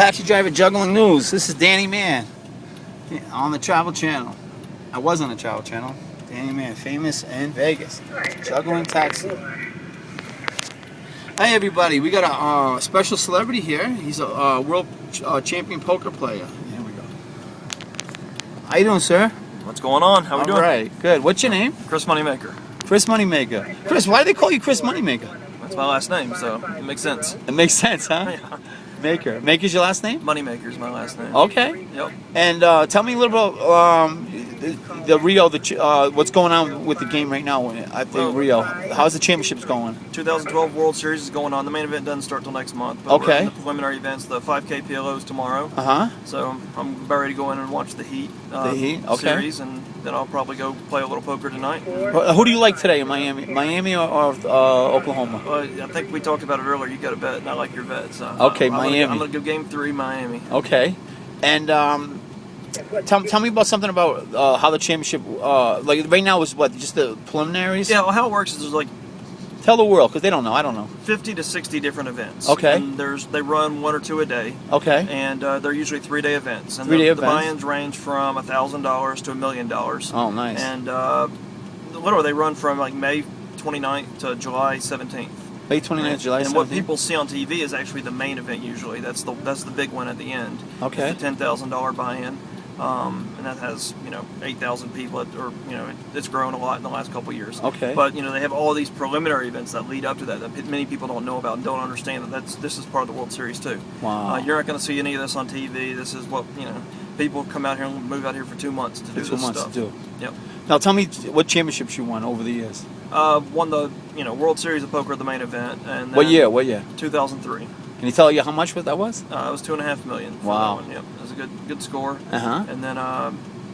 Taxi driver juggling news. This is Danny Mann on the Travel Channel. I was on the Travel Channel. Danny Mann, famous in Vegas, juggling taxi. Hey everybody, we got a special celebrity here. He's a world champion poker player. Here we go. How you doing, sir? What's going on? How we doing? All right, good. What's your name? Chirs Moneymaker. Chirs Moneymaker. Chris, why do they call you Chirs Moneymaker? That's my last name, so it makes sense. It makes sense, huh? Yeah. Maker. Maker's your last name? Moneymaker's my last name. Okay. Yep. And tell me a little bit about the Rio, what's going on with the game right now at the Rio. How's the championships going? 2012 World Series is going on. The main event doesn't start till next month. But we're in the preliminary events. The 5K PLO is tomorrow. So I'm about ready to go in and watch the Heat, series, and then I'll probably go play a little poker tonight. Who do you like today in Miami? Miami or Oklahoma? I think we talked about it earlier. You got a bet, and I like your bet. So okay, Miami. I'm going to go game 3, Miami. Okay. And tell me about something about how the championship, like right now is what, just the preliminaries? Yeah, well, how it works is there's like... Tell the world, because they don't know. I don't know. 50 to 60 different events. Okay. And they run 1 or 2 a day. Okay. And they're usually 3-day events. And 3-day the buy-ins range from $1,000 to $1 million. Oh, nice. And literally they run from like May 29th to July 17th. May 29th, July 17th. And what people see on TV is actually the main event usually. That's the big one at the end. Okay. It's the $10,000 buy-in. And that has 8,000 people, or it's grown a lot in the last couple of years. Okay. But they have all these preliminary events that lead up to that many people don't know about and don't understand that this is part of the World Series too. Wow. You're not going to see any of this on TV. This is what people come out here and move out here for 2 months to do this stuff. 2 months to do. Yep. Now tell me what championships you won over the years. Won the World Series of Poker at the main event. And then what year? What year? 2003. Can you tell you how much that was? It was $2.5 million. Wow. That one. Yep. It was a good score. Uh-huh. And then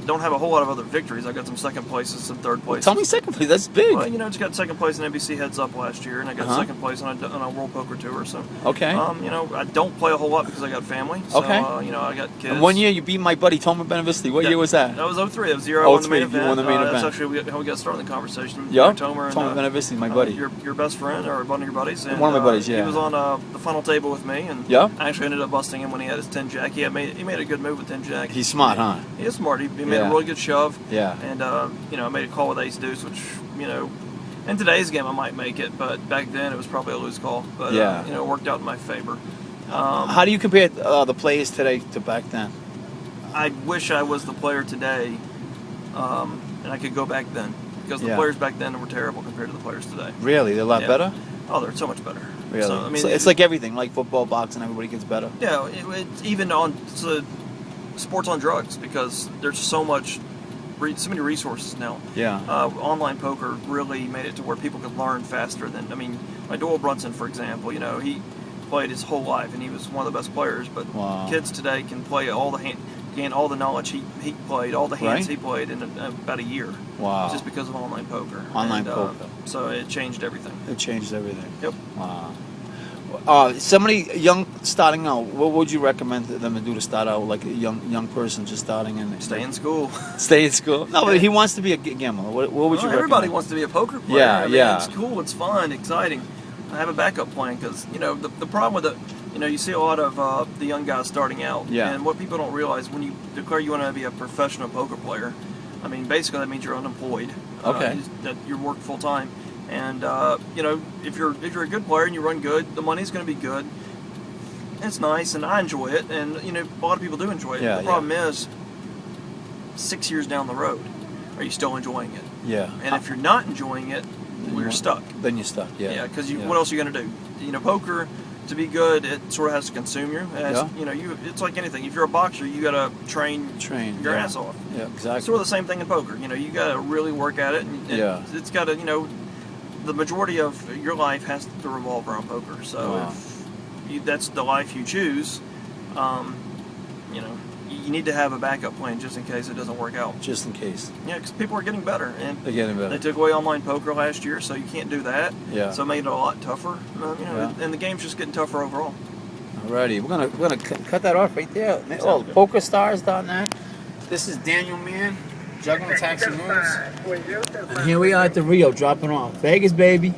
don't have a whole lot of other victories. I got some second places, some third places. Tell me second place. That's big. Well, just got second place in NBC Heads Up last year, and I got second place on a World Poker Tour. So okay. I don't play a whole lot because I got family. So, okay. I got kids. And 1 year you beat my buddy Toma Benavisti. What year was that? That was 03. It was 0 on the main event. You won the main event. That's actually how we got started in the conversation. Yeah. Toma Benavisti, my buddy. Your best friend or one of your buddies. And, one of my buddies. Yeah. He was on the final table with me, and I actually ended up busting him when he had his 10 jack. He made a good move with 10 jack. He's smart, huh? He is smart. He made a really good shove. Yeah. And I made a call with Ace Deuce, which in today's game I might make it, but back then it was probably a loose call. But it worked out in my favor. How do you compare the players today to back then? I wish I was the player today, and I could go back then, because the players back then were terrible compared to the players today. Really, they're a lot better. Oh, they're so much better. Really, so, I mean, it's like everything, like football, boxing. Everybody gets better. Yeah, it's even on sports on drugs, because there's so many resources now. Yeah. Online poker really made it to where people could learn faster than, like Doyle Brunson, for example, he played his whole life and he was one of the best players, but kids today can play gain all the knowledge he played, all the hands he played in about a year. Wow. Just because of online poker. Poker. So it changed everything. It changed everything. Yep. Wow. Somebody young starting out, what would you recommend them to do to start out, like a young person just starting in? Stay in school. Stay in school? No, but he wants to be a gambler. What would you recommend? Everybody wants to be a poker player. Yeah, It's cool, it's fun, exciting. I have a backup plan, because, the problem with it, you see a lot of the young guys starting out. Yeah. And what people don't realize, when you declare you want to be a professional poker player, basically that means you're unemployed. Okay. That you work full time. And if you're a good player and you run good, the money's going to be good. It's nice, and I enjoy it, and a lot of people do enjoy it. The problem is, 6 years down the road, are you still enjoying it? Yeah. And if you're not enjoying it, you're stuck. Then you're stuck. Yeah. Yeah, because what else are you going to do? Poker, to be good, it sort of has to consume you. It's like anything. If you're a boxer, you got to train your ass off. Yeah, exactly. Sort of the same thing in poker. You got to really work at it, and it's got to the majority of your life has to revolve around poker. So if that's the life you choose, you need to have a backup plan just in case it doesn't work out. Just in case. Yeah, because people are getting better. And they're getting better. They took away online poker last year, so you can't do that. Yeah. So it made it a lot tougher. And the game's just getting tougher overall. Alrighty, we're gonna cut that off right there. Oh, PokerStars.net. This is Daniel Mann, Juggling Taxi News. And here we are at the Rio, dropping off. Vegas, baby.